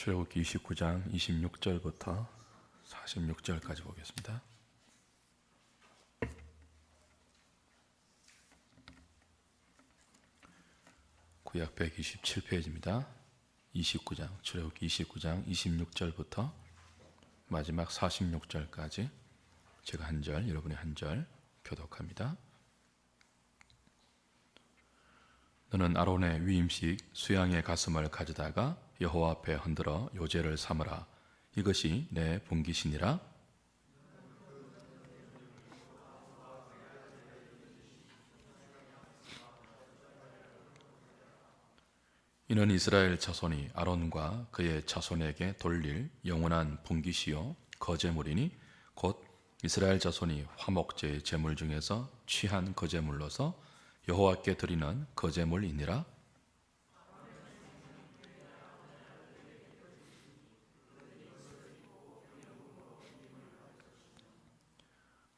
출애굽기 29장 26절부터 46절까지 보겠습니다. 구약 127페이지입니다. 29장, 출애굽기 29장 26절부터 마지막 46절까지 제가 한 절, 여러분이 한 절 교독합니다. 너는 아론의 위임식 수양의 가슴을 가져다가 여호와 앞에 흔들어 요제를 삼으라. 이것이 내 분깃이니라. 이는 이스라엘 자손이 아론과 그의 자손에게 돌릴 영원한 분깃이요 거제물이니 곧 이스라엘 자손이 화목제의 제물 중에서 취한 거제물로서 여호와께 드리는 거제물이니라.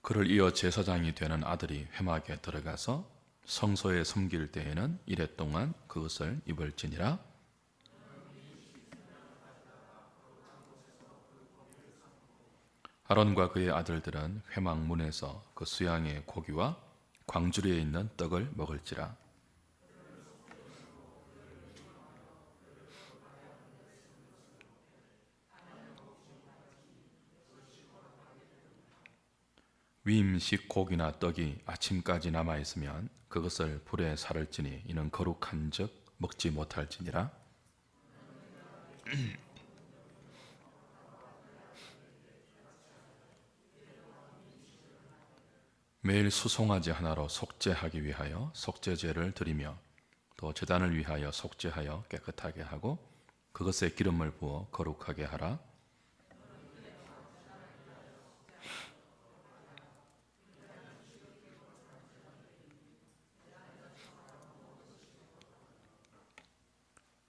그를 이어 제사장이 되는 아들이 회막에 들어가서 성소에 섬길 때에는 이레 동안 그것을 입을지니라. 아론과 그의 아들들은 회막 문에서 그 수양의 고기와 광주리에 있는 떡을 먹을지라. 위임식 고기나 떡이 아침까지 남아있으면 그것을 불에 살을지니 이는 거룩한 즉 먹지 못할지니라. 매일 수송아지 하나로 속죄하기 위하여 속죄제를 드리며 또 제단을 위하여 속죄하여 깨끗하게 하고 그것에 기름을 부어 거룩하게 하라.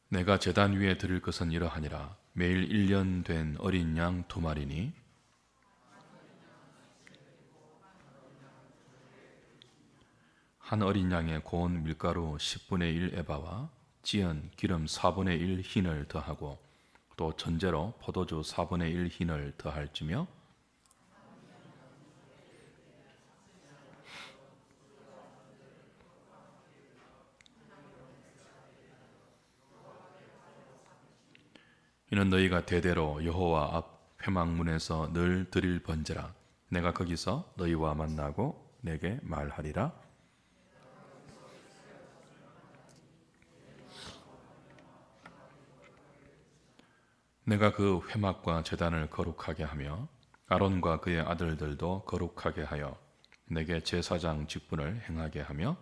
내가 제단 위에 드릴 것은 이러하니라. 매일 1년 된 어린 양 2마리니 한 어린 양에 고운 밀가루 10분의 1 에바와 찌은 기름 4분의 1 흰을 더하고 또 전제로 포도주 4분의 1 흰을 더할지며 이는 너희가 대대로 여호와 앞 회막문에서 늘 드릴 번제라. 내가 거기서 너희와 만나고 내게 말하리라. 내가 그 회막과 제단을 거룩하게 하며 아론과 그의 아들들도 거룩하게 하여 내게 제사장 직분을 행하게 하며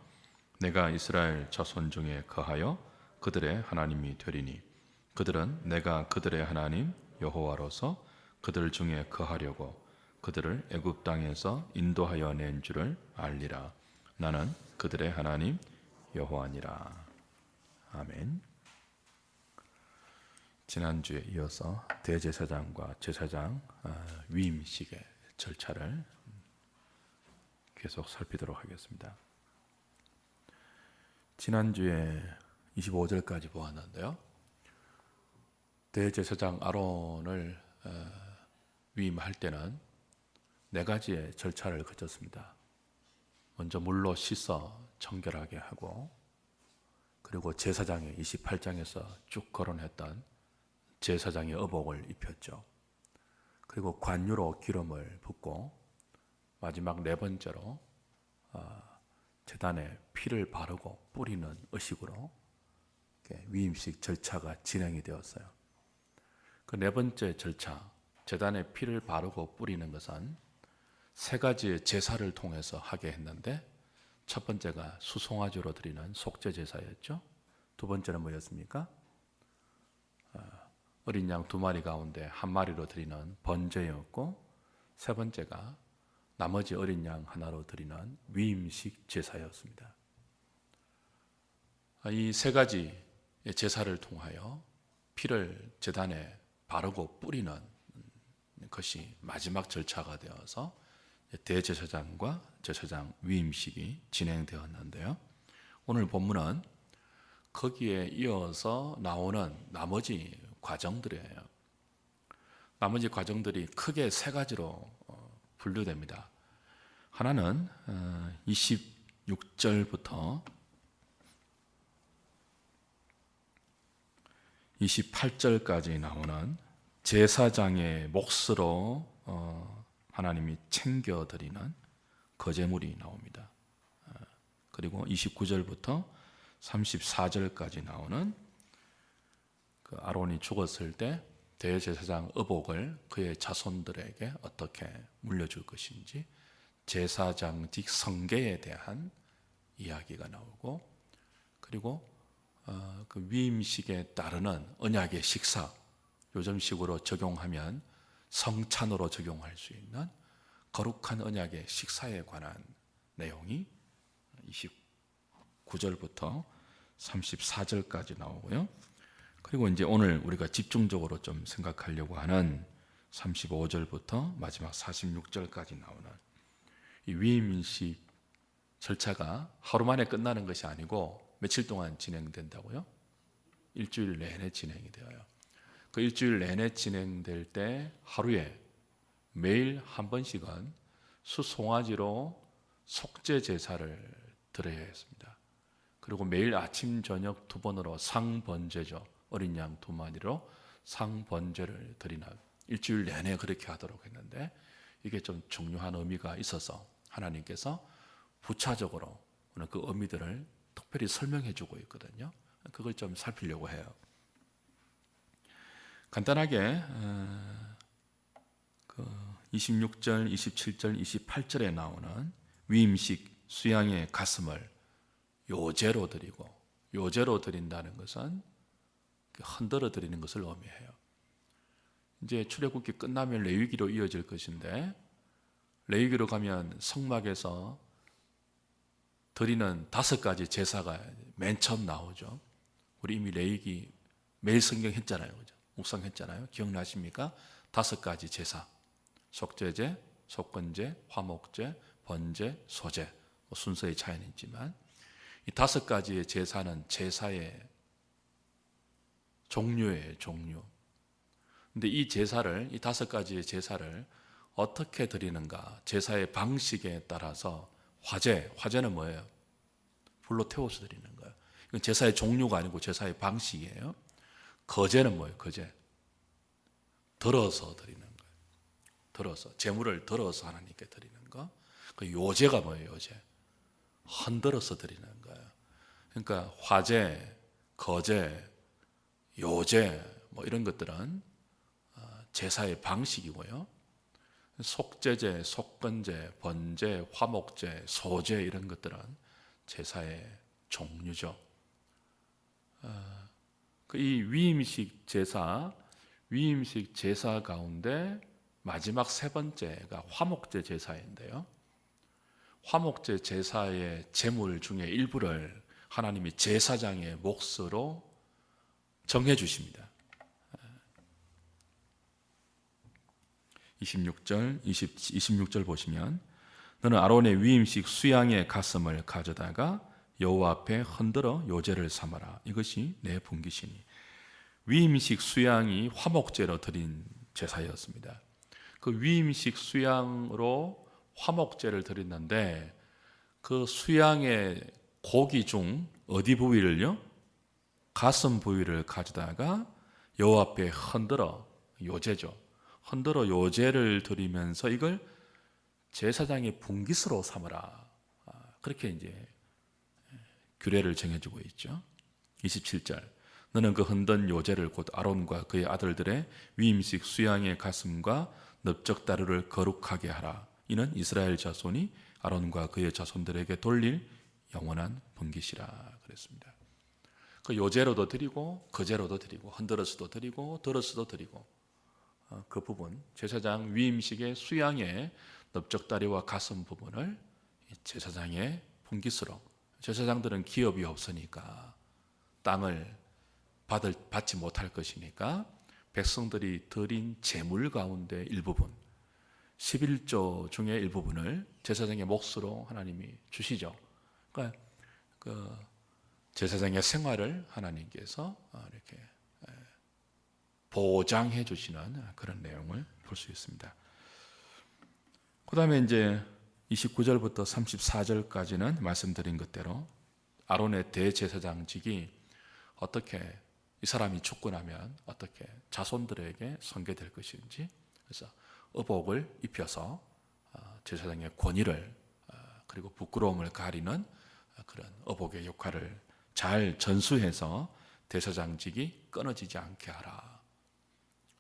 내가 이스라엘 자손 중에 거하여 그들의 하나님이 되리니 그들은 내가 그들의 하나님 여호와로서 그들 중에 거하려고 그들을 애굽 땅에서 인도하여 낸 줄을 알리라. 나는 그들의 하나님 여호와니라. 아멘. 지난주에 이어서 대제사장과 제사장 위임식의 절차를 계속 살피도록 하겠습니다. 지난주에 25절까지 보았는데요. 대제사장 아론을 위임할 때는 4가지의 절차를 거쳤습니다. 먼저 물로 씻어 청결하게 하고 그리고 제사장의 28장에서 쭉 거론했던 제사장의 의복을 입혔죠. 그리고 관유로 기름을 붓고 마지막 4번째로 제단에 피를 바르고 뿌리는 의식으로 위임식 절차가 진행이 되었어요. 그 4번째 절차, 제단에 피를 바르고 뿌리는 것은 3가지의 제사를 통해서 하게 했는데 첫 번째가 수송아지로 드리는 속죄 제사였죠. 2번째는 뭐였습니까? 어린 양 2마리 가운데 1마리로 드리는 번제였고 3번째가 나머지 어린 양 하나로 드리는 위임식 제사였습니다. 이 3가지의 제사를 통하여 피를 제단에 바르고 뿌리는 것이 마지막 절차가 되어서 대제사장과 제사장 위임식이 진행되었는데요. 오늘 본문은 거기에 이어서 나오는 나머지 과정들이에요. 나머지 과정들이 크게 세 가지로 분류됩니다. 하나는 26절부터 28절까지 나오는 제사장의 몫으로 하나님이 챙겨드리는 거제물이 나옵니다. 그리고 29절부터 34절까지 나오는 그 아론이 죽었을 때 대제사장 의복을 그의 자손들에게 어떻게 물려줄 것인지 제사장직 성계에 대한 이야기가 나오고, 그리고 그 위임식에 따르는 언약의 식사, 요즘식으로 적용하면 성찬으로 적용할 수 있는 거룩한 언약의 식사에 관한 내용이 29절부터 34절까지 나오고요. 그리고 이제 오늘 우리가 집중적으로 좀 생각하려고 하는 35절부터 마지막 46절까지 나오는 이 위임식 절차가 하루 만에 끝나는 것이 아니고 며칠 동안 진행된다고요? 일주일 내내 진행이 되어요. 그 일주일 내내 진행될 때 하루에 매일 한 번씩은 수송아지로 속죄 제사를 드려야 했습니다. 그리고 매일 아침 저녁 두 번으로 상번제죠. 어린 양 두 마리로 상번제를 드리는, 일주일 내내 그렇게 하도록 했는데, 이게 좀 중요한 의미가 있어서 하나님께서 부차적으로 오늘 그 의미들을 특별히 설명해 주고 있거든요. 그걸 좀 살피려고 해요. 간단하게 26절, 27절, 28절에 나오는 위임식 수양의 가슴을 요제로 드리고, 요제로 드린다는 것은 흔들어 드리는 것을 의미해요. 이제 출애굽기 끝나면 레위기로 이어질 것인데, 레위기로 가면 성막에서 드리는 5가지 제사가 맨 처음 나오죠. 우리 이미 레위기 매일 성경 했잖아요. 그죠? 묵상했잖아요. 기억나십니까? 5가지 제사. 속죄제, 속건제, 화목제, 번제, 소제. 순서의 차이는 있지만 이 5가지의 제사는 제사의 종류예요. 종류. 근데 이 제사를, 이 5가지의 제사를 어떻게 드리는가, 제사의 방식에 따라서 화제는 뭐예요? 불로 태워서 드리는 거예요. 이건 제사의 종류가 아니고 제사의 방식이에요. 거제는 뭐예요? 거제. 들어서 드리는 거예요. 들어서, 제물을 들어서 하나님께 드리는 거. 그 요제가 뭐예요? 요제. 흔들어서 드리는 거예요. 그러니까 화제, 거제, 요제 뭐 이런 것들은 제사의 방식이고요. 속죄제, 속건제, 번제, 화목제, 소제 이런 것들은 제사의 종류죠. 이 위임식 제사 가운데 마지막 세 번째가 화목제 제사인데요. 화목제 제사의 제물 중에 일부를 하나님이 제사장의 몫으로 정해 주십니다. 26절 보시면, 너는 아론의 위임식 수양의 가슴을 가져다가 여호와 앞에 흔들어 요제를 삼아라. 이것이 내 분깃이니. 위임식 수양이 화목제로 드린 제사였습니다. 그 위임식 수양으로 화목제를 드렸는데, 그 수양의 고기 중 어디 부위를요? 가슴 부위를 가져다가 여호와 앞에 흔들어, 요제죠. 흔들어 요제를 드리면서 이걸 제사장의 분깃으로 삼으라. 그렇게 이제 규례를 정해주고 있죠. 27절. 너는 그 흔든 요제를 곧 아론과 그의 아들들의 위임식 수양의 가슴과 넓적다리를 거룩하게 하라. 이는 이스라엘 자손이 아론과 그의 자손들에게 돌릴 영원한 분깃이라 그랬습니다. 그 요제로도 드리고 거제로도 드리고 흔들어서도 드리고 들어서도 드리고, 그 부분 제사장 위임식의 수양의 넓적다리와 가슴 부분을 제사장의 분깃으로, 제사장들은 기업이 없으니까 땅을 받지 못할 것이니까 백성들이 드린 제물 가운데 일부분, 11조 중에 일부분을 제사장의 몫으로 하나님이 주시죠. 그러니까 그 제사장의 생활을 하나님께서 이렇게 보장해 주시는 그런 내용을 볼 수 있습니다. 그 다음에 이제 29절부터 34절까지는 말씀드린 것대로 아론의 대제사장직이 어떻게 이 사람이 죽고 나면 어떻게 자손들에게 선계될 것인지, 그래서 의복을 입혀서 제사장의 권위를 그리고 부끄러움을 가리는 그런 의복의 역할을 잘 전수해서 대제사장직이 끊어지지 않게 하라,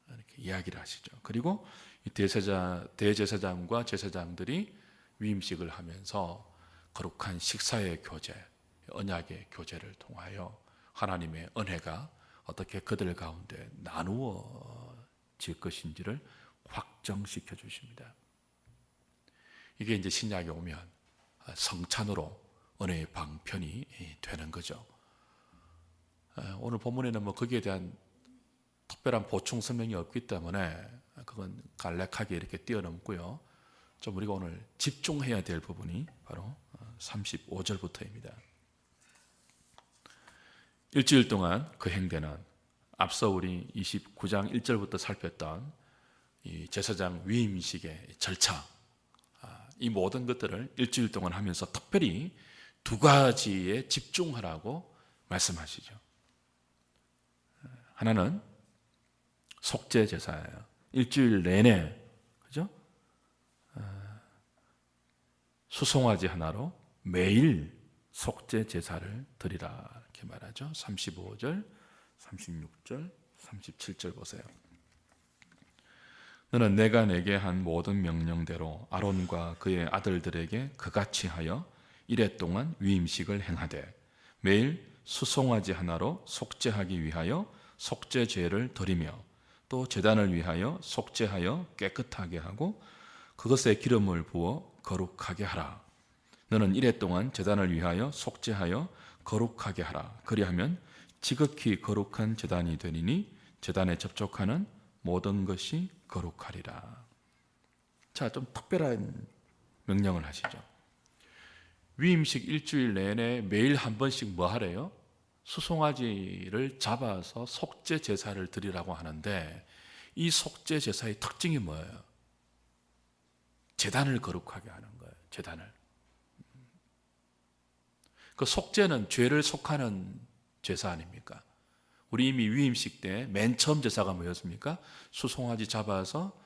이렇게 이야기를 하시죠. 그리고 이 대제사장과 제사장들이 위임식을 하면서 거룩한 식사의 교제, 언약의 교제를 통하여 하나님의 은혜가 어떻게 그들 가운데 나누어질 것인지를 확정시켜 주십니다. 이게 이제 신약에 오면 성찬으로 은혜의 방편이 되는 거죠. 오늘 본문에는 뭐 거기에 대한 특별한 보충 설명이 없기 때문에 그건 간략하게 이렇게 뛰어넘고요. 좀 우리가 오늘 집중해야 될 부분이 바로 35절부터입니다. 일주일 동안 그 행대는 앞서 우리 29장 1절부터 살폈던 이 제사장 위임식의 절차, 이 모든 것들을 일주일 동안 하면서 특별히 두 가지에 집중하라고 말씀하시죠. 하나는 속죄 제사예요. 일주일 내내, 그죠? 수송아지 하나로 매일 속죄 제사를 드리라, 이렇게 말하죠. 35절, 36절, 37절 보세요. 너는 내가 내게 한 모든 명령대로 아론과 그의 아들들에게 그같이 하여 이레 동안 위임식을 행하되 매일 수송아지 하나로 속죄하기 위하여 속죄제를 드리며 또 제단을 위하여 속죄하여 깨끗하게 하고 그것에 기름을 부어 거룩하게 하라. 너는 이레 동안 제단을 위하여 속죄하여 거룩하게 하라. 그리하면 지극히 거룩한 제단이 되리니 제단에 접촉하는 모든 것이 거룩하리라. 자, 좀 특별한 명령을 하시죠. 위임식 일주일 내내 매일 한 번씩 뭐 하래요? 수송아지를 잡아서 속죄 제사를 드리라고 하는데, 이 속죄 제사의 특징이 뭐예요? 제단을 거룩하게 하는 거예요. 제단을. 그 속죄는 죄를 속하는 제사 아닙니까? 우리 이미 위임식 때 맨 처음 제사가 뭐였습니까? 수송아지 잡아서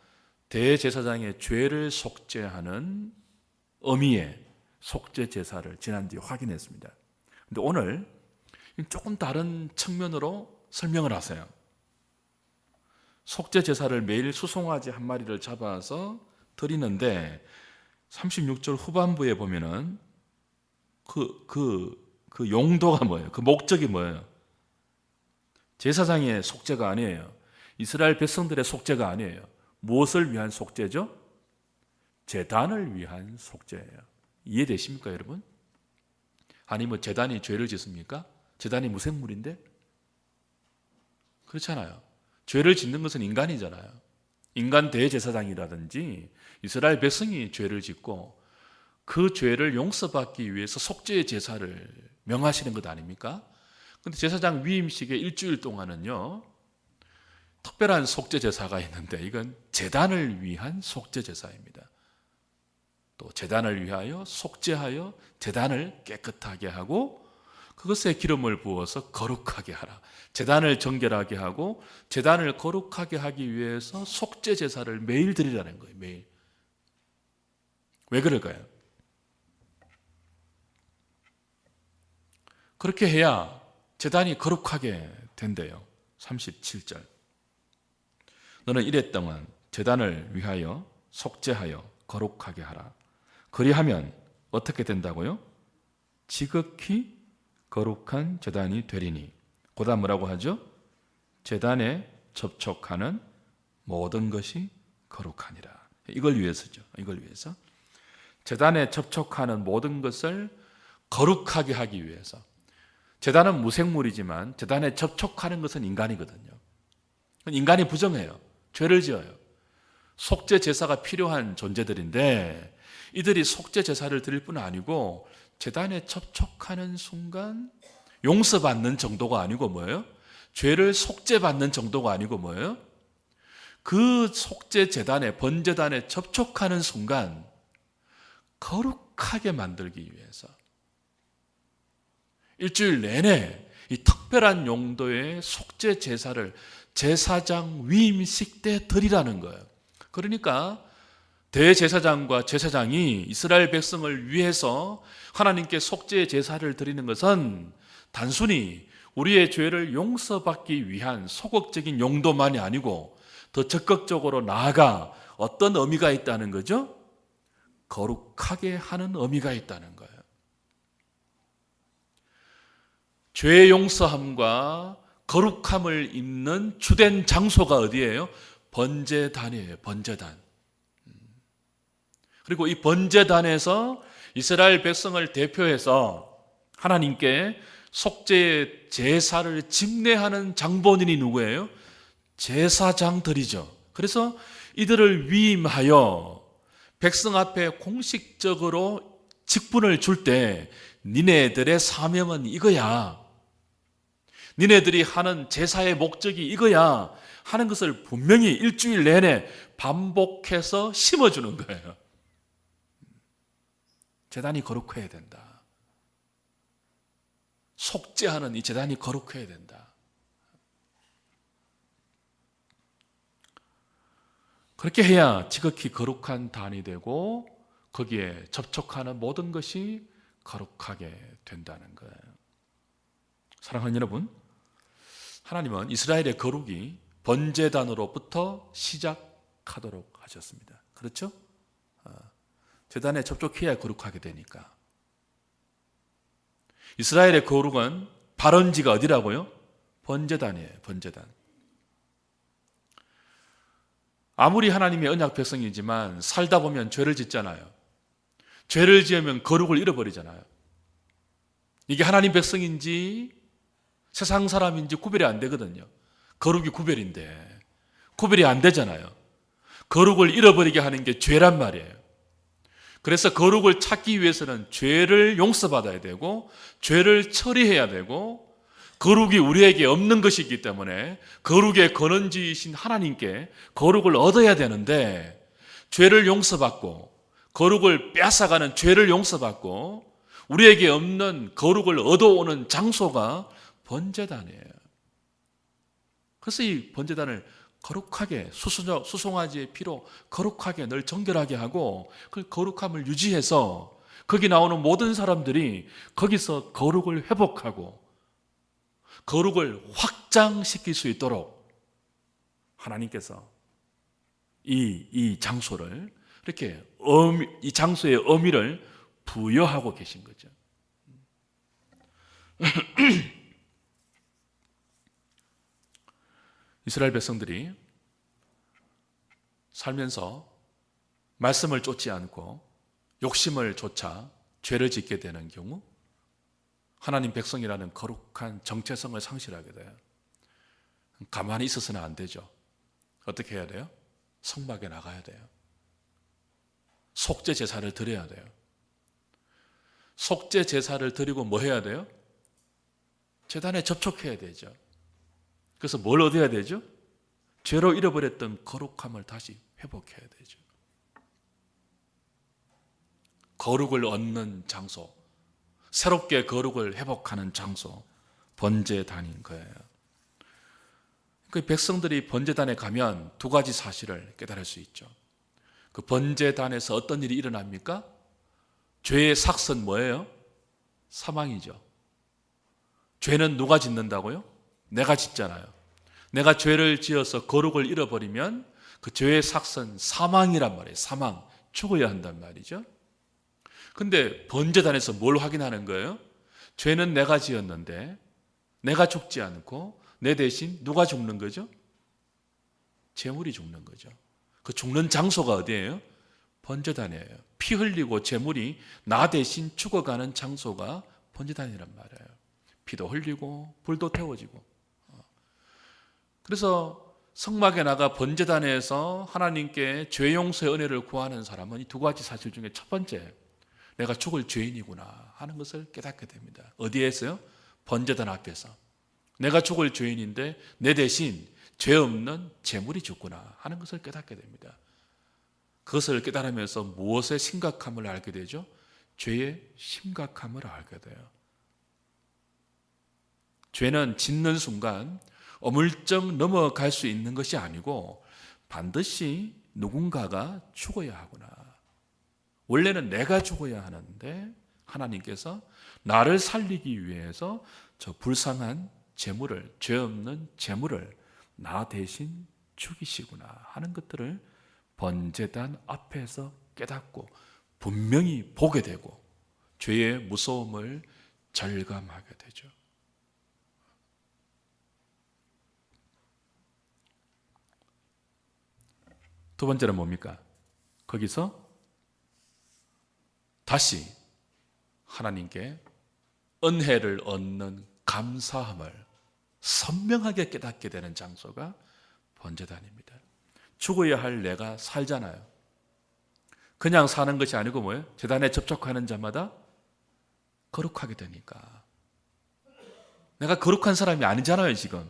대제사장의 죄를 속죄하는 의미의 속죄 제사를 지난주에 확인했습니다. 그런데 오늘 조금 다른 측면으로 설명을 하세요. 속죄 제사를 매일 수송아지 한 마리를 잡아서 드리는데 36절 후반부에 보면은 그 용도가 뭐예요? 그 목적이 뭐예요? 제사장의 속죄가 아니에요. 이스라엘 백성들의 속죄가 아니에요. 무엇을 위한 속죄죠? 제단을 위한 속죄예요. 이해되십니까, 여러분? 아니 뭐 제단이 죄를 짓습니까? 제단이 무생물인데? 그렇잖아요. 죄를 짓는 것은 인간이잖아요. 인간 대제사장이라든지 이스라엘 백성이 죄를 짓고 그 죄를 용서받기 위해서 속죄의 제사를 명하시는 것 아닙니까? 그런데 제사장 위임식의 일주일 동안은요, 특별한 속죄 제사가 있는데 이건 제단을 위한 속죄 제사입니다. 또 제단을 위하여 속죄하여 제단을 깨끗하게 하고 그것에 기름을 부어서 거룩하게 하라. 제단을 정결하게 하고 제단을 거룩하게 하기 위해서 속죄 제사를 매일 드리라는 거예요. 매일. 왜 그럴까요? 그렇게 해야 제단이 거룩하게 된대요. 37절. 너는 이레 동안 제단을 위하여 속죄하여 거룩하게 하라. 그리하면 어떻게 된다고요? 지극히 거룩한 제단이 되리니. 그다음 뭐라고 하죠? 제단에 접촉하는 모든 것이 거룩하니라. 이걸 위해서죠. 이걸 위해서. 제단에 접촉하는 모든 것을 거룩하게 하기 위해서. 제단은 무생물이지만 제단에 접촉하는 것은 인간이거든요. 인간이 부정해요. 죄를 지어요. 속죄 제사가 필요한 존재들인데 이들이 속죄 제사를 드릴 뿐 아니고 제단에 접촉하는 순간 용서받는 정도가 아니고 뭐예요? 죄를 속죄받는 정도가 아니고 뭐예요? 그 속죄 제단에, 번제단에 접촉하는 순간 거룩하게 만들기 위해서 일주일 내내 이 특별한 용도의 속죄 제사를 제사장 위임식 때 드리라는 거예요. 그러니까 대제사장과 제사장이 이스라엘 백성을 위해서 하나님께 속죄 제사를 드리는 것은 단순히 우리의 죄를 용서받기 위한 소극적인 용도만이 아니고 더 적극적으로 나아가 어떤 의미가 있다는 거죠? 거룩하게 하는 의미가 있다는 거예요. 죄 용서함과 거룩함을 잇는 주된 장소가 어디예요? 번제단이에요. 번제단. 그리고 이 번제단에서 이스라엘 백성을 대표해서 하나님께 속죄의 제사를 집례하는 장본인이 누구예요? 제사장들이죠. 그래서 이들을 위임하여 백성 앞에 공식적으로 직분을 줄 때 니네들의 사명은 이거야, 니네들이 하는 제사의 목적이 이거야 하는 것을 분명히 일주일 내내 반복해서 심어주는 거예요. 제단이 거룩해야 된다. 속죄하는 이 제단이 거룩해야 된다. 그렇게 해야 지극히 거룩한 단이 되고 거기에 접촉하는 모든 것이 거룩하게 된다는 거예요. 사랑하는 여러분, 하나님은 이스라엘의 거룩이 번제단으로부터 시작하도록 하셨습니다. 그렇죠? 제단에 접촉해야 거룩하게 되니까. 이스라엘의 거룩은 발원지가 어디라고요? 번제단이에요. 번제단. 아무리 하나님의 언약 백성이지만 살다 보면 죄를 짓잖아요. 죄를 지으면 거룩을 잃어버리잖아요. 이게 하나님 백성인지 세상 사람인지 구별이 안 되거든요. 거룩이 구별인데 구별이 안 되잖아요. 거룩을 잃어버리게 하는 게 죄란 말이에요. 그래서 거룩을 찾기 위해서는 죄를 용서받아야 되고 죄를 처리해야 되고 거룩이 우리에게 없는 것이기 때문에 거룩의 근원지이신 하나님께 거룩을 얻어야 되는데 죄를 용서받고 거룩을 빼앗아가는 죄를 용서받고 우리에게 없는 거룩을 얻어오는 장소가 번제단이에요. 그래서 이 번제단을 거룩하게 수송아지의 피로 거룩하게 늘 정결하게 하고 그 거룩함을 유지해서 거기 나오는 모든 사람들이 거기서 거룩을 회복하고 거룩을 확장시킬 수 있도록 하나님께서 이 장소를 이렇게 이 장소의 의미를 부여하고 계신 거죠. 이스라엘 백성들이 살면서 말씀을 쫓지 않고 욕심을 쫓아 죄를 짓게 되는 경우 하나님 백성이라는 거룩한 정체성을 상실하게 돼요. 가만히 있어서는 안 되죠. 어떻게 해야 돼요? 성막에 나가야 돼요. 속죄 제사를 드려야 돼요. 속죄 제사를 드리고 뭐 해야 돼요? 제단에 접촉해야 되죠. 그래서 뭘 얻어야 되죠? 죄로 잃어버렸던 거룩함을 다시 회복해야 되죠. 거룩을 얻는 장소, 새롭게 거룩을 회복하는 장소, 번제단인 거예요. 그 백성들이 번제단에 가면 두 가지 사실을 깨달을 수 있죠. 그 번제단에서 어떤 일이 일어납니까? 죄의 삭선 뭐예요? 사망이죠. 죄는 누가 짓는다고요? 내가 짓잖아요. 내가 죄를 지어서 거룩을 잃어버리면 그 죄의 삭선 사망이란 말이에요. 사망, 죽어야 한단 말이죠. 근데 번제단에서 뭘 확인하는 거예요? 죄는 내가 지었는데 내가 죽지 않고 내 대신 누가 죽는 거죠? 제물이 죽는 거죠. 그 죽는 장소가 어디예요? 번제단이에요. 피 흘리고 제물이 나 대신 죽어가는 장소가 번제단이란 말이에요. 피도 흘리고 불도 태워지고. 그래서 성막에 나가 번제단에서 하나님께 죄 용서의 은혜를 구하는 사람은 이 두 가지 사실 중에 첫 번째, 내가 죽을 죄인이구나 하는 것을 깨닫게 됩니다. 어디에서요? 번제단 앞에서. 내가 죽을 죄인인데 내 대신 죄 없는 제물이 죽구나 하는 것을 깨닫게 됩니다. 그것을 깨달으면서 무엇의 심각함을 알게 되죠? 죄의 심각함을 알게 돼요. 죄는 짓는 순간 어물쩍 넘어갈 수 있는 것이 아니고 반드시 누군가가 죽어야 하구나. 원래는 내가 죽어야 하는데 하나님께서 나를 살리기 위해서 저 불쌍한 제물을, 죄 없는 제물을 나 대신 죽이시구나 하는 것들을 번제단 앞에서 깨닫고 분명히 보게 되고 죄의 무서움을 절감하게 되죠. 두 번째는 뭡니까? 거기서 다시 하나님께 은혜를 얻는 감사함을 선명하게 깨닫게 되는 장소가 번제단입니다. 죽어야 할 내가 살잖아요. 그냥 사는 것이 아니고 뭐예요? 제단에 접촉하는 자마다 거룩하게 되니까. 내가 거룩한 사람이 아니잖아요, 지금.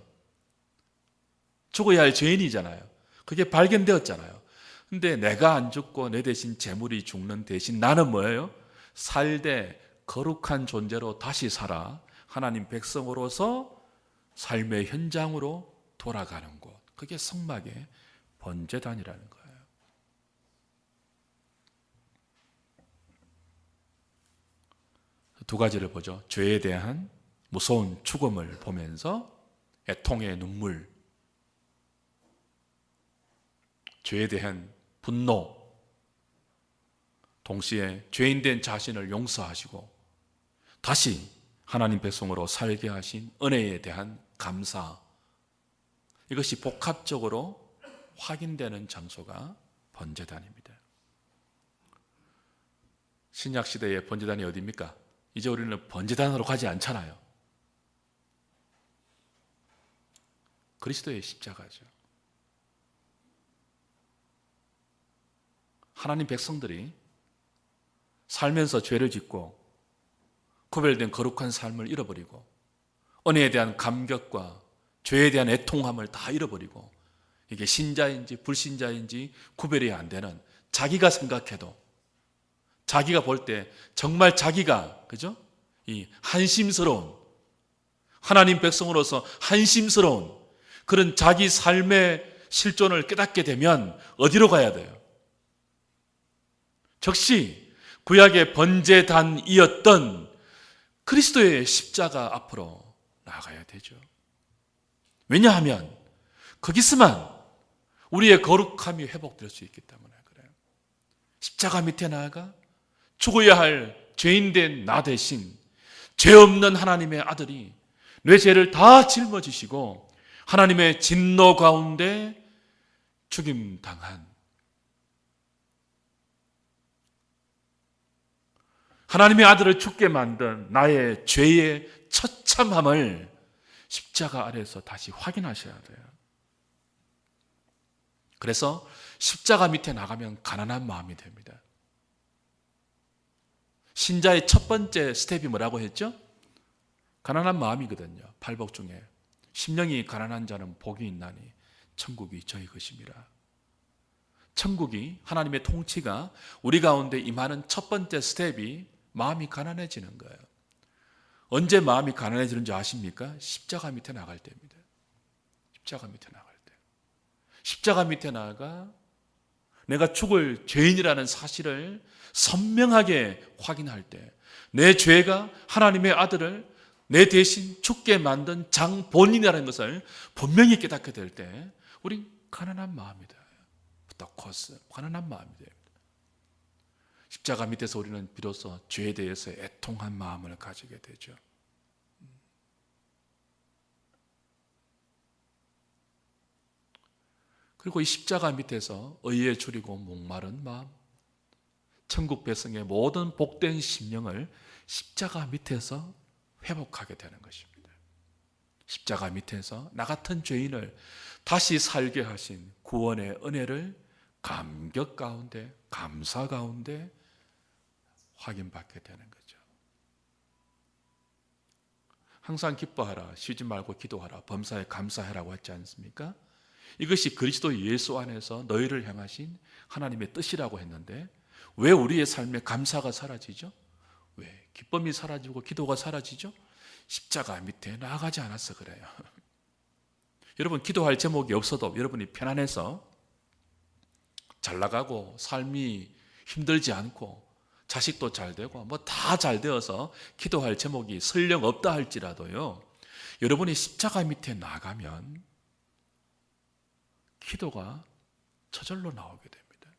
죽어야 할 죄인이잖아요. 그게 발견되었잖아요. 근데 내가 안 죽고 내 대신 제물이 죽는 대신 나는 뭐예요? 살되 거룩한 존재로 다시 살아 하나님 백성으로서 삶의 현장으로 돌아가는 곳. 그게 성막의 번제단이라는 거예요. 두 가지를 보죠. 죄에 대한 무서운 죽음을 보면서 애통의 눈물, 죄에 대한 분노, 동시에 죄인된 자신을 용서하시고 다시 하나님 백성으로 살게 하신 은혜에 대한 감사, 이것이 복합적으로 확인되는 장소가 번제단입니다. 신약 시대의 번제단이 어디입니까? 이제 우리는 번제단으로 가지 않잖아요. 그리스도의 십자가죠. 하나님 백성들이 살면서 죄를 짓고 구별된 거룩한 삶을 잃어버리고 은혜에 대한 감격과 죄에 대한 애통함을 다 잃어버리고 이게 신자인지 불신자인지 구별이 안 되는, 자기가 생각해도 자기가 볼 때 정말 자기가, 그죠? 이 한심스러운, 하나님 백성으로서 한심스러운 그런 자기 삶의 실존을 깨닫게 되면 어디로 가야 돼요? 즉시 구약의 번제단이었던 그리스도의 십자가 앞으로 나아가야 되죠. 왜냐하면 거기서만 우리의 거룩함이 회복될 수 있기 때문에 그래요. 십자가 밑에 나아가 죽어야 할 죄인된 나 대신 죄 없는 하나님의 아들이 내 죄를 다 짊어지시고 하나님의 진노 가운데 죽임당한, 하나님의 아들을 죽게 만든 나의 죄의 처참함을 십자가 아래에서 다시 확인하셔야 돼요. 그래서 십자가 밑에 나가면 가난한 마음이 됩니다. 신자의 첫 번째 스텝이 뭐라고 했죠? 가난한 마음이거든요. 팔복 중에 심령이 가난한 자는 복이 있나니 천국이 저희 것입니다. 천국이, 하나님의 통치가 우리 가운데 임하는 첫 번째 스텝이 마음이 가난해지는 거예요. 언제 마음이 가난해지는지 아십니까? 십자가 밑에 나갈 때입니다. 십자가 밑에 나갈 때. 십자가 밑에 나가 내가 죽을 죄인이라는 사실을 선명하게 확인할 때, 내 죄가 하나님의 아들을 내 대신 죽게 만든 장본인이라는 것을 분명히 깨닫게 될 때 우리 가난한 마음이 돼요. 가난한 마음이 됩니다. 십자가 밑에서 우리는 비로소 죄에 대해서 애통한 마음을 가지게 되죠. 그리고 이 십자가 밑에서 의에 줄이고 목마른 마음, 천국 백성의 모든 복된 심령을 십자가 밑에서 회복하게 되는 것입니다. 십자가 밑에서 나 같은 죄인을 다시 살게 하신 구원의 은혜를 감격 가운데, 감사 가운데 확인받게 되는 거죠. 항상 기뻐하라, 쉬지 말고 기도하라, 범사에 감사하라고 했지 않습니까? 이것이 그리스도 예수 안에서 너희를 향하신 하나님의 뜻이라고 했는데 왜 우리의 삶에 감사가 사라지죠? 왜 기쁨이 사라지고 기도가 사라지죠? 십자가 밑에 나아가지 않아서 그래요. 여러분, 기도할 제목이 없어도 여러분이 편안해서 잘 나가고 삶이 힘들지 않고 자식도 잘 되고 뭐 다 잘 되어서 기도할 제목이 설령 없다 할지라도요, 여러분이 십자가 밑에 나가면 기도가 저절로 나오게 됩니다.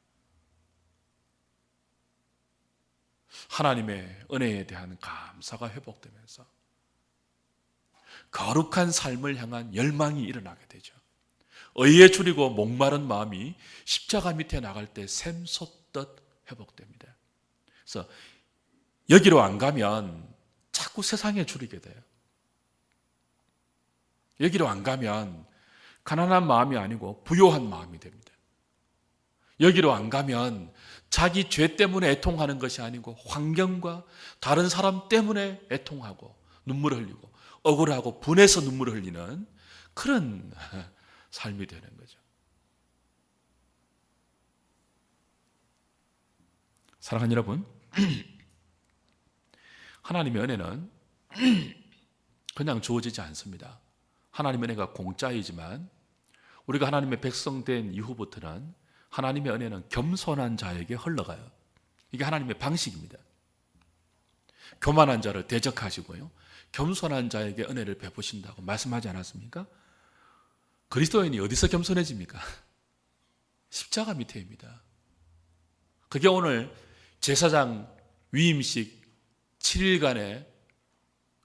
하나님의 은혜에 대한 감사가 회복되면서 거룩한 삶을 향한 열망이 일어나게 되죠. 의에 줄이고 목마른 마음이 십자가 밑에 나갈 때 샘솟듯 회복됩니다. 그래서 여기로 안 가면 자꾸 세상에 줄이게 돼요. 여기로 안 가면 가난한 마음이 아니고 부요한 마음이 됩니다. 여기로 안 가면 자기 죄 때문에 애통하는 것이 아니고 환경과 다른 사람 때문에 애통하고 눈물을 흘리고 억울하고 분해서 눈물을 흘리는 그런 삶이 되는 거죠. 사랑하는 여러분, 하나님의 은혜는 그냥 주어지지 않습니다. 하나님의 은혜가 공짜이지만 우리가 하나님의 백성 된 이후부터는 하나님의 은혜는 겸손한 자에게 흘러가요. 이게 하나님의 방식입니다. 교만한 자를 대적하시고요, 겸손한 자에게 은혜를 베푸신다고 말씀하지 않았습니까? 그리스도인이 어디서 겸손해집니까? 십자가 밑에입니다. 그게 오늘 제사장 위임식 7일간의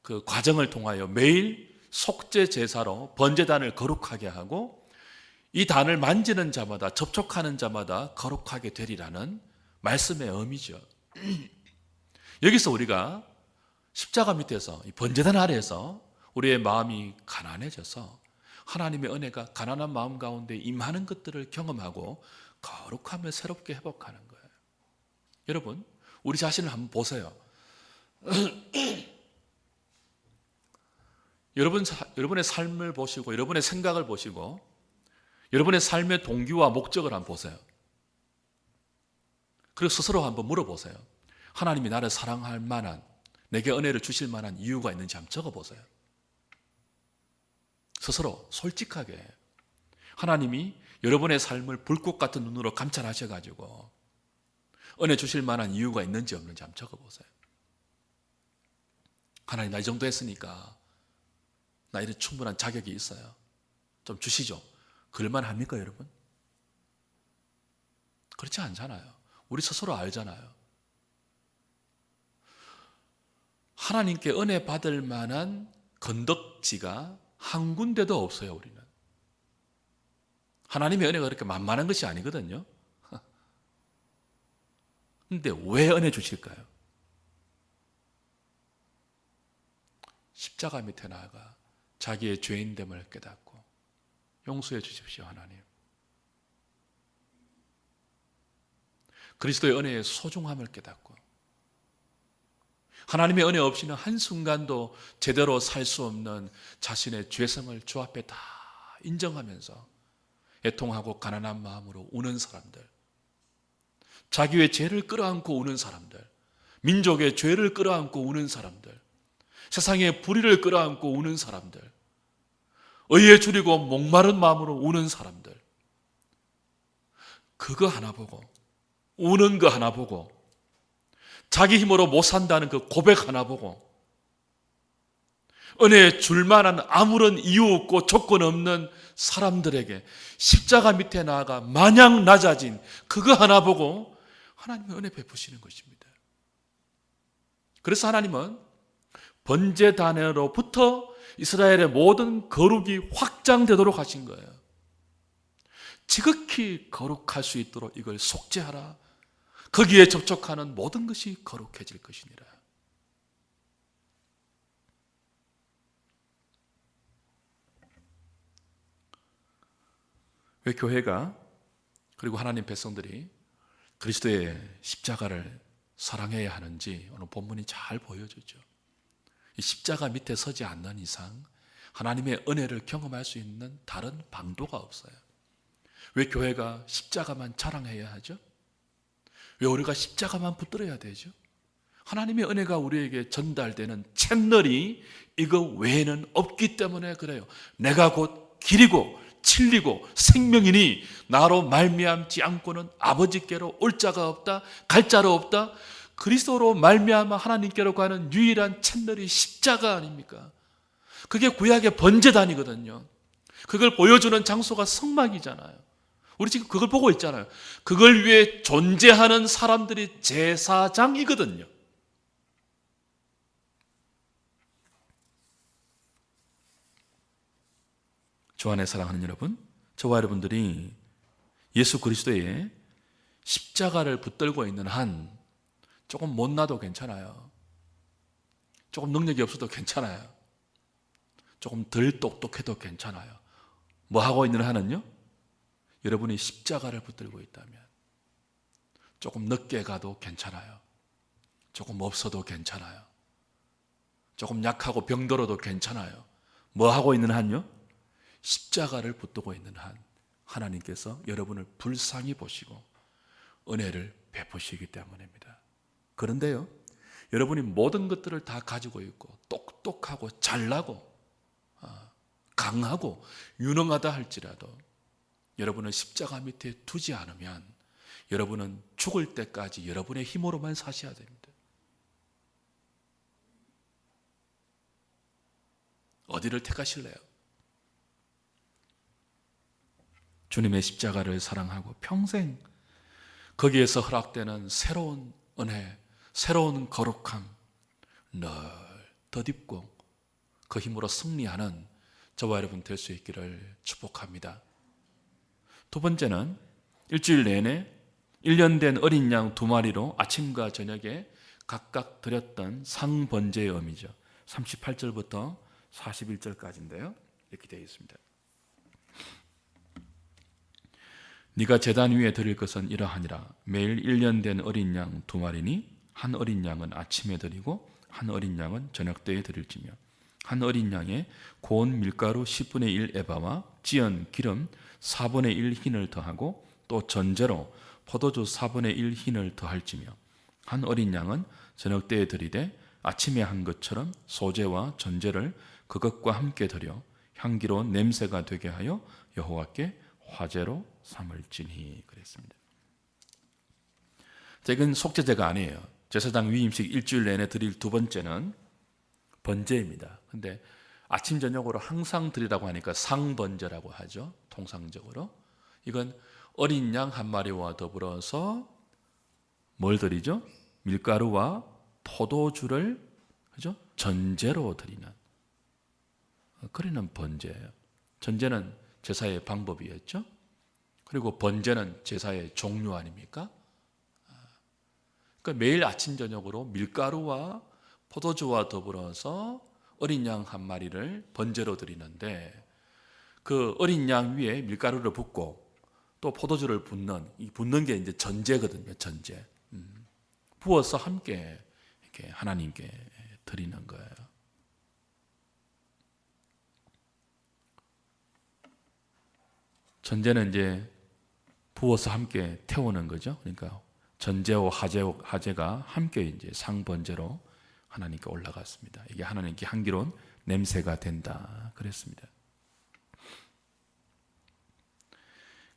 그 과정을 통하여 매일 속죄 제사로 번제단을 거룩하게 하고 이 단을 만지는 자마다, 접촉하는 자마다 거룩하게 되리라는 말씀의 의미죠. 여기서 우리가 십자가 밑에서, 이 번제단 아래에서 우리의 마음이 가난해져서 하나님의 은혜가 가난한 마음 가운데 임하는 것들을 경험하고 거룩함을 새롭게 회복하는 거예요. 여러분, 우리 자신을 한번 보세요. 여러분의 삶을 보시고 여러분의 생각을 보시고 여러분의 삶의 동기와 목적을 한번 보세요. 그리고 스스로 한번 물어보세요. 하나님이 나를 사랑할 만한, 내게 은혜를 주실 만한 이유가 있는지 한번 적어보세요. 스스로 솔직하게 하나님이 여러분의 삶을 불꽃 같은 눈으로 감찰하셔가지고 은혜 주실 만한 이유가 있는지 없는지 한번 적어보세요. 하나님, 나 이 정도 했으니까 나 이런 충분한 자격이 있어요, 좀 주시죠. 그럴만 합니까 여러분? 그렇지 않잖아요. 우리 스스로 알잖아요. 하나님께 은혜 받을 만한 건덕지가 한 군데도 없어요. 우리는 하나님의 은혜가 그렇게 만만한 것이 아니거든요. 근데 왜 은혜 주실까요? 십자가 밑에 나아가 자기의 죄인됨을 깨닫고 용서해 주십시오 하나님. 그리스도의 은혜의 소중함을 깨닫고 하나님의 은혜 없이는 한순간도 제대로 살 수 없는 자신의 죄성을 주 앞에 다 인정하면서 애통하고 가난한 마음으로 우는 사람들, 자기의 죄를 끌어안고 우는 사람들, 민족의 죄를 끌어안고 우는 사람들, 세상의 불의를 끌어안고 우는 사람들, 의에 줄이고 목마른 마음으로 우는 사람들, 그거 하나 보고, 우는 거 하나 보고, 자기 힘으로 못 산다는 그 고백 하나 보고, 은혜 줄 만한 아무런 이유 없고 조건 없는 사람들에게 십자가 밑에 나아가 마냥 낮아진 그거 하나 보고 하나님의 은혜 베푸시는 것입니다. 그래서 하나님은 번제단으로부터 이스라엘의 모든 거룩이 확장되도록 하신 거예요. 지극히 거룩할 수 있도록 이걸 속죄하라. 거기에 접촉하는 모든 것이 거룩해질 것이니라. 왜 교회가, 그리고 하나님 백성들이 그리스도의 십자가를 사랑해야 하는지 오늘 본문이 잘 보여주죠. 이 십자가 밑에 서지 않는 이상 하나님의 은혜를 경험할 수 있는 다른 방도가 없어요. 왜 교회가 십자가만 자랑해야 하죠? 왜 우리가 십자가만 붙들어야 되죠? 하나님의 은혜가 우리에게 전달되는 채널이 이거 외에는 없기 때문에 그래요. 내가 곧 길이고 진리고 생명이니 나로 말미암지 않고는 아버지께로 올 자가 없다, 갈 자로 없다. 그리스도로 말미암아 하나님께로 가는 유일한 채널이 십자가 아닙니까? 그게 구약의 번제단이거든요. 그걸 보여주는 장소가 성막이잖아요. 우리 지금 그걸 보고 있잖아요. 그걸 위해 존재하는 사람들이 제사장이거든요. 주 안에 사랑하는 여러분, 저와 여러분들이 예수 그리스도의 십자가를 붙들고 있는 한 조금 못나도 괜찮아요. 조금 능력이 없어도 괜찮아요. 조금 덜 똑똑해도 괜찮아요. 뭐 하고 있는 한은요? 여러분이 십자가를 붙들고 있다면 조금 늦게 가도 괜찮아요. 조금 없어도 괜찮아요. 조금 약하고 병들어도 괜찮아요. 뭐 하고 있는 한요? 십자가를 붙들고 있는 한 하나님께서 여러분을 불쌍히 보시고 은혜를 베푸시기 때문입니다. 그런데요, 여러분이 모든 것들을 다 가지고 있고 똑똑하고 잘나고 강하고 유능하다 할지라도 여러분을 십자가 밑에 두지 않으면 여러분은 죽을 때까지 여러분의 힘으로만 사셔야 됩니다. 어디를 택하실래요? 주님의 십자가를 사랑하고 평생 거기에서 허락되는 새로운 은혜, 새로운 거룩함 늘 덧입고 그 힘으로 승리하는 저와 여러분 될 수 있기를 축복합니다. 두 번째는 일주일 내내 1년 된 어린 양 2마리로 아침과 저녁에 각각 드렸던 상번제의 의미죠. 38절부터 41절까지인데요. 이렇게 되어 있습니다. 네가 제단 위에 드릴 것은 이러하니라. 매일 1년 된 어린 양 2마리니 한 어린 양은 아침에 드리고 한 어린 양은 저녁 때에 드릴지며 한 어린 양에 고운 밀가루 10분의 1 에바와 찌은 기름 4분의 1 흰을 더하고 또 전제로 포도주 4분의 1 흰을 더할지며 한 어린 양은 저녁 때에 드리되 아침에 한 것처럼 소제와 전제를 그것과 함께 드려 향기로운 냄새가 되게 하여 여호와께 화제로 삼을지니 그랬습니다. 이건 속죄제가 아니에요. 제사장 위임식 일주일 내내 드릴 두 번째는 번제입니다. 근데 아침 저녁으로 항상 드리라고 하니까 상번제라고 하죠. 통상적으로. 이건 어린 양 한 마리와 더불어서 뭘 드리죠? 밀가루와 포도주를 그죠? 전제로 드리는 번제예요. 전제는 제사의 방법이었죠. 그리고 번제는 제사의 종류 아닙니까? 그러니까 매일 아침 저녁으로 밀가루와 포도주와 더불어서 어린 양 한 마리를 번제로 드리는데 그 어린 양 위에 밀가루를 붓고 또 포도주를 붓는 게 이제 전제거든요. 전제. 부어서 함께 이렇게 하나님께 드리는 거예요. 전제는 이제 부어서 함께 태우는 거죠. 그러니까 전제와 화제가 함께 이제 상번제로 하나님께 올라갔습니다. 이게 하나님께 향기로운 냄새가 된다 그랬습니다.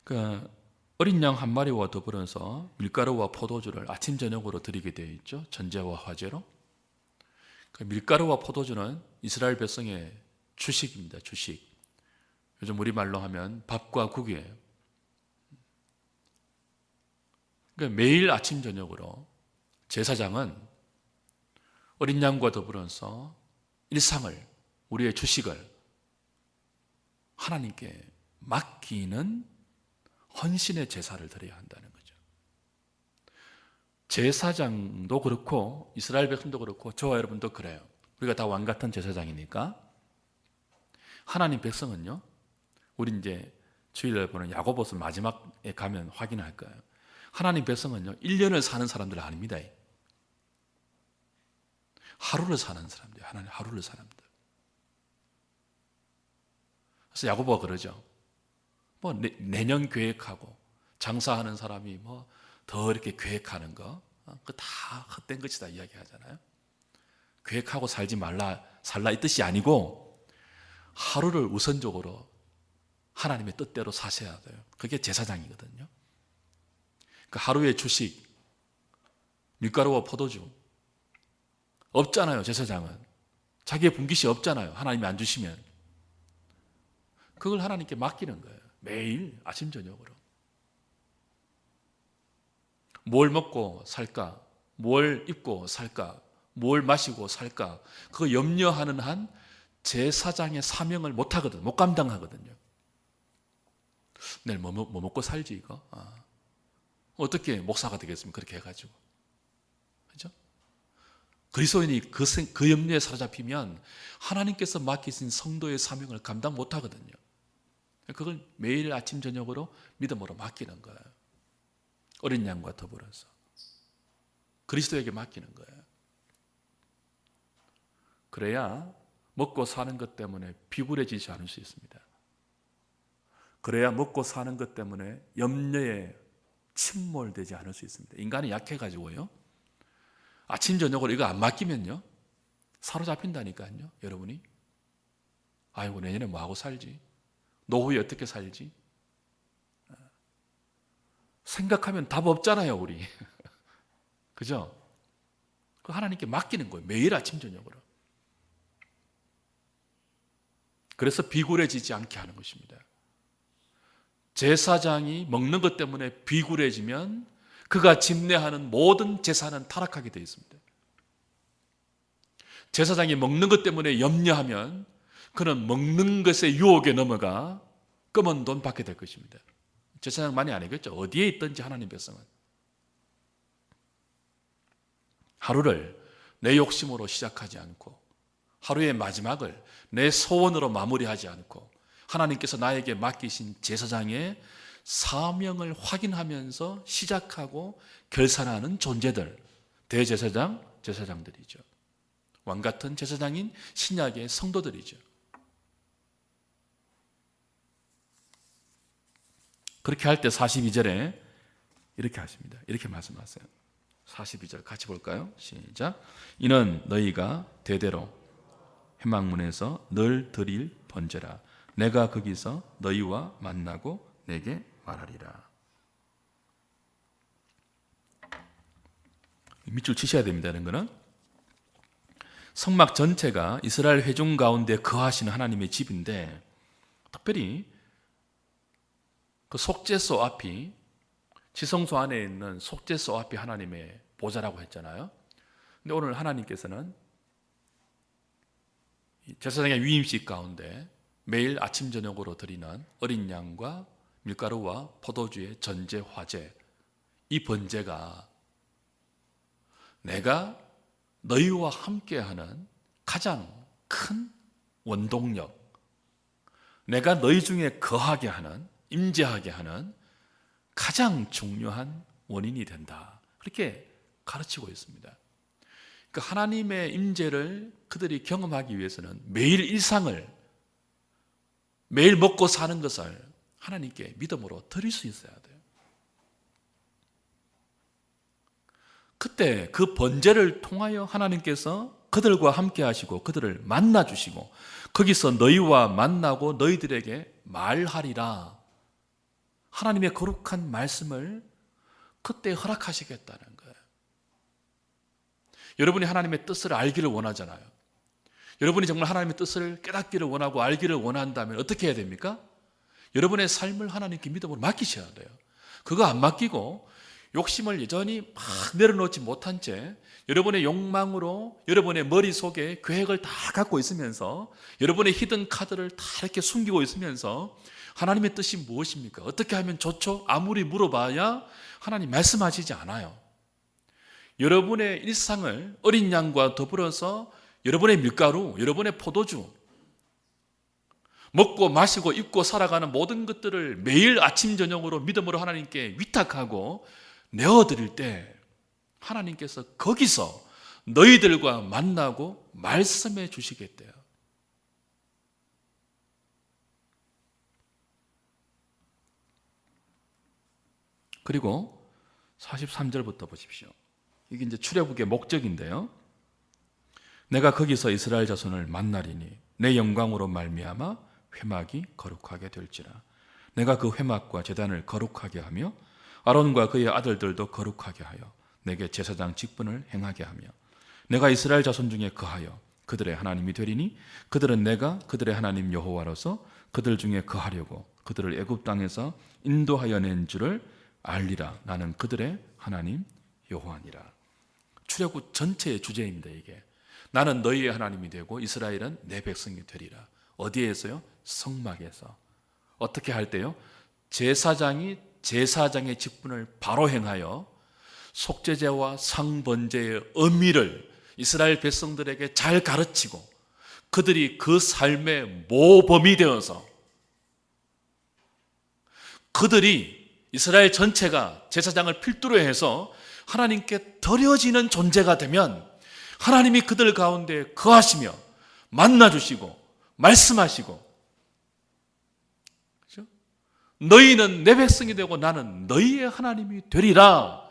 그러니까 어린 양 한 마리와 더불어서 밀가루와 포도주를 아침 저녁으로 드리게 되어 있죠. 전제와 화제로. 그러니까 밀가루와 포도주는 이스라엘 백성의 주식입니다. 주식. 요즘 우리말로 하면 밥과 국이에요. 그러니까 매일 아침 저녁으로 제사장은 어린 양과 더불어서 일상을, 우리의 주식을 하나님께 맡기는 헌신의 제사를 드려야 한다는 거죠. 제사장도 그렇고 이스라엘 백성도 그렇고 저와 여러분도 그래요. 우리가 다 왕같은 제사장이니까. 하나님 백성은요, 우리 이제 주일날 보는 야고보서 마지막에 가면 확인할 거예요. 하나님 백성은요 1년을 사는 사람들 아닙니다. 하루를 사는 사람들, 하나님 하루를 사는 사람들. 그래서 야고보가 그러죠. 뭐 내년 계획하고 장사하는 사람이 뭐 더 이렇게 계획하는 거, 그 다 헛된 것이다 이야기하잖아요. 계획하고 살지 말라, 살라 이 뜻이 아니고 하루를 우선적으로 하나님의 뜻대로 사셔야 돼요. 그게 제사장이거든요. 그 하루의 주식, 밀가루와 포도주 없잖아요. 제사장은 자기의 분깃이 없잖아요. 하나님이 안 주시면 그걸 하나님께 맡기는 거예요. 매일 아침 저녁으로 뭘 먹고 살까, 뭘 입고 살까, 뭘 마시고 살까, 그거 염려하는 한 제사장의 사명을 못 하거든, 못 감당하거든요. 내일 뭐 먹고 살지 이거? 어떻게 목사가 되겠습니까? 그렇게 해가지고, 그렇죠? 그리스도인이 그 염려에 사로잡히면 하나님께서 맡기신 성도의 사명을 감당 못 하거든요. 그걸 매일 아침 저녁으로 믿음으로 맡기는 거예요. 어린 양과 더불어서 그리스도에게 맡기는 거예요. 그래야 먹고 사는 것 때문에 비굴해지지 않을 수 있습니다. 그래야 먹고 사는 것 때문에 염려에 침몰되지 않을 수 있습니다. 인간이 약해가지고요, 아침 저녁으로 이거 안 맡기면요 사로잡힌다니까요. 여러분이 아이고 내년에 뭐하고 살지, 노후에 어떻게 살지 생각하면 답 없잖아요 우리. 그죠? 그 하나님께 맡기는 거예요. 매일 아침 저녁으로. 그래서 비굴해지지 않게 하는 것입니다. 제사장이 먹는 것 때문에 비굴해지면 그가 집례하는 모든 제사는 타락하게 되어 있습니다. 제사장이 먹는 것 때문에 염려하면 그는 먹는 것의 유혹에 넘어가 검은 돈 받게 될 것입니다. 제사장만이 아니겠죠. 어디에 있든지 하나님 백성은 하루를 내 욕심으로 시작하지 않고 하루의 마지막을 내 소원으로 마무리하지 않고 하나님께서 나에게 맡기신 제사장의 사명을 확인하면서 시작하고 결산하는 존재들, 대제사장, 제사장들이죠. 왕같은 제사장인 신약의 성도들이죠. 그렇게 할 때 42절에 이렇게 하십니다. 이렇게 말씀하세요. 42절 같이 볼까요? 시작. 이는 너희가 대대로 회막문에서 늘 드릴 번제라. 내가 거기서 너희와 만나고 내게 말하리라. 밑줄 치셔야 됩니다. 이런 거는 성막 전체가 이스라엘 회중 가운데 거하시는 하나님의 집인데, 특별히 그 속죄소 앞이, 지성소 안에 있는 속죄소 앞이 하나님의 보좌라고 했잖아요. 근데 오늘 하나님께서는 제사장의 위임식 가운데 매일 아침 저녁으로 드리는 어린 양과 밀가루와 포도주의 전제 화제, 이 번제가 내가 너희와 함께하는 가장 큰 원동력, 내가 너희 중에 거하게 하는, 임재하게 하는 가장 중요한 원인이 된다. 그렇게 가르치고 있습니다. 그러니까 하나님의 임재를 그들이 경험하기 위해서는 매일 일상을, 매일 먹고 사는 것을 하나님께 믿음으로 드릴 수 있어야 돼요. 그때 그 번제를 통하여 하나님께서 그들과 함께 하시고 그들을 만나 주시고 거기서 너희와 만나고 너희들에게 말하리라. 하나님의 거룩한 말씀을 그때 허락하시겠다는 거예요. 여러분이 하나님의 뜻을 알기를 원하잖아요. 여러분이 정말 하나님의 뜻을 깨닫기를 원하고 알기를 원한다면 어떻게 해야 됩니까? 여러분의 삶을 하나님께 믿음으로 맡기셔야 돼요. 그거 안 맡기고 욕심을 여전히 막 내려놓지 못한 채 여러분의 욕망으로 여러분의 머릿속에 계획을 다 갖고 있으면서 여러분의 히든 카드를 다 이렇게 숨기고 있으면서 하나님의 뜻이 무엇입니까? 어떻게 하면 좋죠? 아무리 물어봐야 하나님 말씀하시지 않아요. 여러분의 일상을 어린 양과 더불어서 여러분의 밀가루, 여러분의 포도주, 먹고 마시고 입고 살아가는 모든 것들을 매일 아침 저녁으로 믿음으로 하나님께 위탁하고 내어드릴 때 하나님께서 거기서 너희들과 만나고 말씀해 주시겠대요. 그리고 43절부터 보십시오. 이게 이제 출애굽의 목적인데요. 내가 거기서 이스라엘 자손을 만나리니 내 영광으로 말미암아 회막이 거룩하게 될지라. 내가 그 회막과 제단을 거룩하게 하며 아론과 그의 아들들도 거룩하게 하여 내게 제사장 직분을 행하게 하며 내가 이스라엘 자손 중에 거하여 그들의 하나님이 되리니 그들은 내가 그들의 하나님 여호와로서 그들 중에 거하려고 그들을 애굽 땅에서 인도하여 낸 줄을 알리라. 나는 그들의 하나님 여호와니라. 출애굽 전체의 주제입니다. 이게 나는 너희의 하나님이 되고 이스라엘은 내 백성이 되리라. 어디에서요? 성막에서. 어떻게 할 때요? 제사장이 제사장의 직분을 바로 행하여 속죄제와 상번제의 의미를 이스라엘 백성들에게 잘 가르치고 그들이 그 삶의 모범이 되어서 그들이 이스라엘 전체가 제사장을 필두로 해서 하나님께 드려지는 존재가 되면 하나님이 그들 가운데 거하시며 만나주시고 말씀하시고, 그렇죠? 너희는 내 백성이 되고 나는 너희의 하나님이 되리라,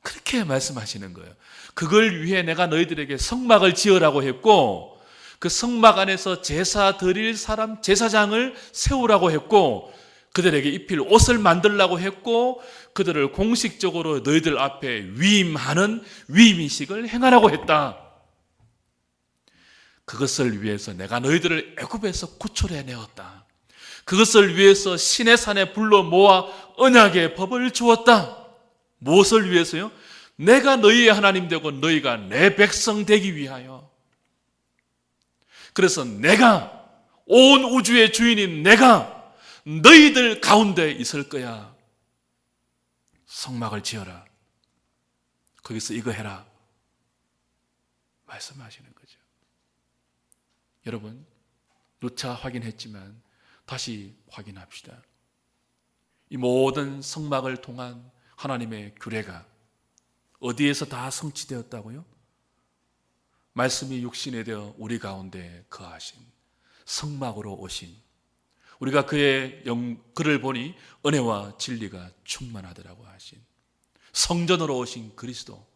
그렇게 말씀하시는 거예요. 그걸 위해 내가 너희들에게 성막을 지으라고 했고 그 성막 안에서 제사 드릴 사람 제사장을 세우라고 했고 그들에게 입힐 옷을 만들라고 했고 그들을 공식적으로 너희들 앞에 위임하는 위임의식을 행하라고 했다. 그것을 위해서 내가 너희들을 애굽에서 구출해내었다. 그것을 위해서 시내산에 불러 모아 언약의 법을 주었다. 무엇을 위해서요? 내가 너희의 하나님 되고 너희가 내 백성 되기 위하여. 그래서 내가 온 우주의 주인인 내가 너희들 가운데 있을 거야. 성막을 지어라. 거기서 이거 해라. 말씀하시는 거죠. 여러분, 누차 확인했지만 다시 확인합시다. 이 모든 성막을 통한 하나님의 규례가 어디에서 다 성취되었다고요? 말씀이 육신이 되어 우리 가운데 거하신, 성막으로 오신, 우리가 그를 보니 은혜와 진리가 충만하더라고 하신 성전으로 오신 그리스도,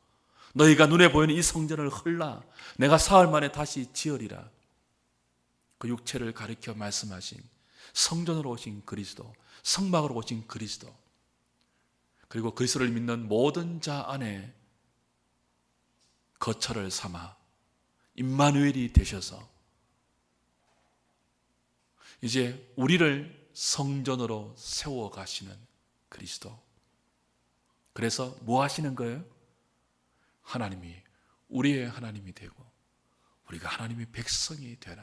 너희가 눈에 보이는 이 성전을 헐라 내가 사흘 만에 다시 지으리라, 그 육체를 가리켜 말씀하신 성전으로 오신 그리스도, 성막으로 오신 그리스도, 그리고 그리스도를 믿는 모든 자 안에 거처를 삼아 임마누엘이 되셔서 이제 우리를 성전으로 세워가시는 그리스도. 그래서 뭐 하시는 거예요? 하나님이 우리의 하나님이 되고 우리가 하나님의 백성이 되는,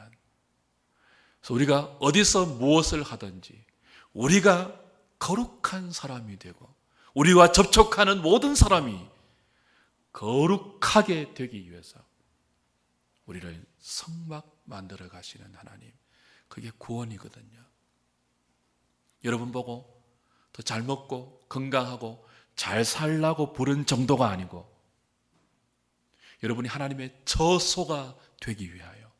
그래서 우리가 어디서 무엇을 하든지 우리가 거룩한 사람이 되고 우리와 접촉하는 모든 사람이 거룩하게 되기 위해서 우리를 성막 만들어 가시는 하나님, 그게 구원이거든요. 여러분 보고 더 잘 먹고 건강하고 잘 살라고 부른 정도가 아니고 여러분이 하나님의 처소가 되기 위하여,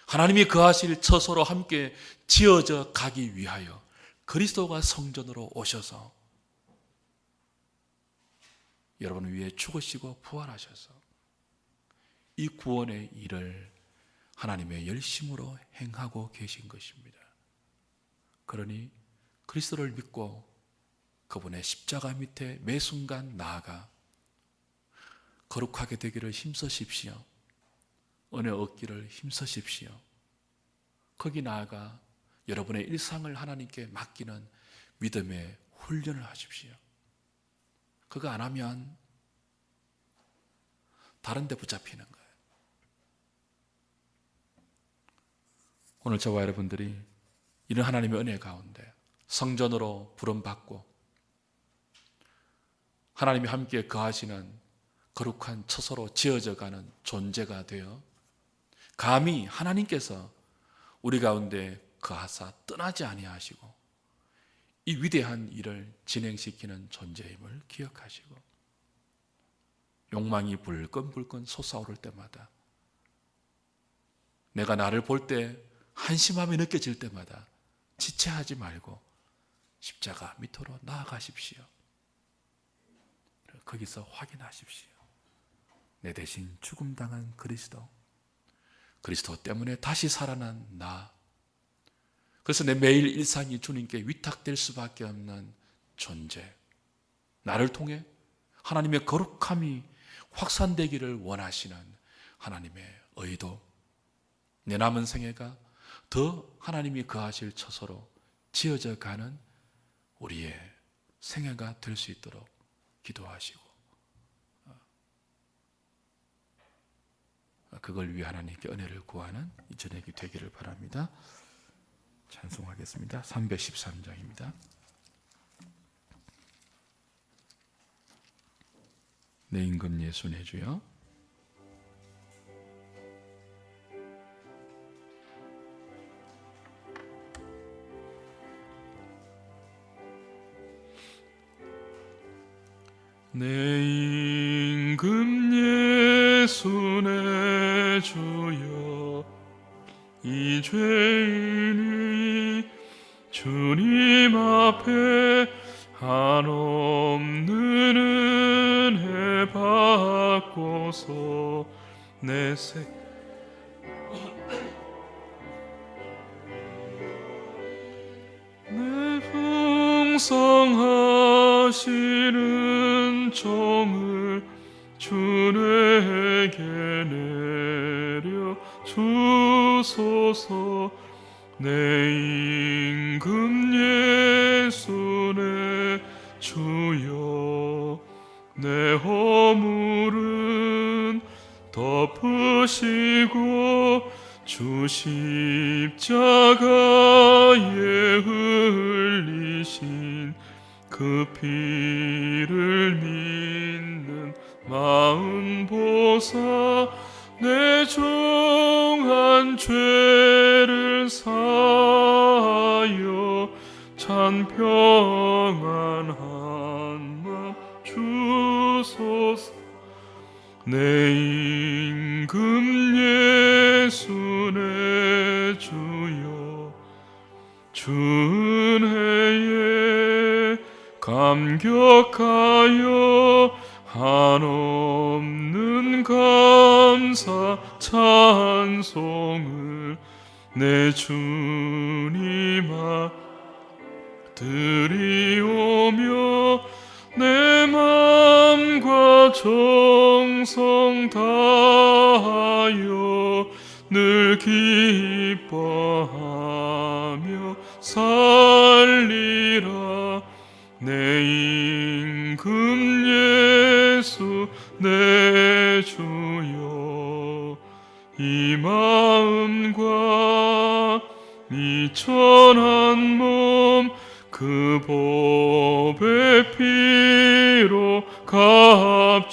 하나님이 거하실 처소로 함께 지어져 가기 위하여 그리스도가 성전으로 오셔서 여러분을 위해 죽으시고 부활하셔서 이 구원의 일을 하나님의 열심으로 행하고 계신 것입니다. 그러니 그리스도를 믿고 그분의 십자가 밑에 매 순간 나아가 거룩하게 되기를 힘쓰십시오. 은혜 얻기를 힘쓰십시오. 거기 나아가 여러분의 일상을 하나님께 맡기는 믿음의 훈련을 하십시오. 그거 안 하면 다른 데 붙잡히는 거예요. 오늘 저와 여러분들이 이런 하나님의 은혜 가운데 성전으로 부름받고 하나님이 함께 거하시는 거룩한 처소로 지어져가는 존재가 되어 감히 하나님께서 우리 가운데 거하사 떠나지 아니하시고 이 위대한 일을 진행시키는 존재임을 기억하시고 욕망이 불끈불끈 솟아오를 때마다, 내가 나를 볼 때 한심함이 느껴질 때마다 지체하지 말고 십자가 밑으로 나아가십시오. 거기서 확인하십시오. 내 대신 죽음당한 그리스도 때문에 다시 살아난 나, 그래서 내 매일 일상이 주님께 위탁될 수밖에 없는 존재, 나를 통해 하나님의 거룩함이 확산되기를 원하시는 하나님의 의도, 내 남은 생애가 더 하나님이 거하실 처소로 지어져 가는 우리의 생애가 될 수 있도록 기도하시고, 그걸 위해 하나님께 은혜를 구하는 이 저녁이 되기를 바랍니다. 찬송하겠습니다. 313장입니다. 내 임금 예수 내 주여. 내 임금 예수 내 주여, 이 죄인이 주님 앞에 한없는 은혜 받고서 내 풍성하시는 종을 주에게 내려 주소서. 내 임금 예수 내 주여, 내 허물은 덮으시고 주 십자가에 흘리신 그 피를 믿는 마음 보사 내 중한 죄를 사하여 찬평한 한맘 주소서. 내 임금 예수 내 주여, 주 은혜에 감격하여 한없는 감사 찬송을 내 주님 드리오며 내 맘과 정성 다하여 늘 기뻐하며 살리라. 내 임금 예수 내 주여, 이 마음과 이 천한 몸 그 보배 피로 값주고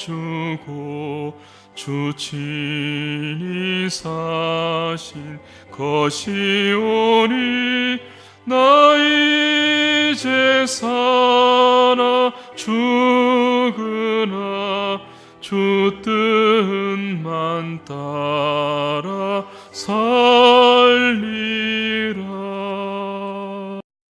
주 친히 사신 것이오니 나 이제 사나 죽으나 주 뜻만 따라 살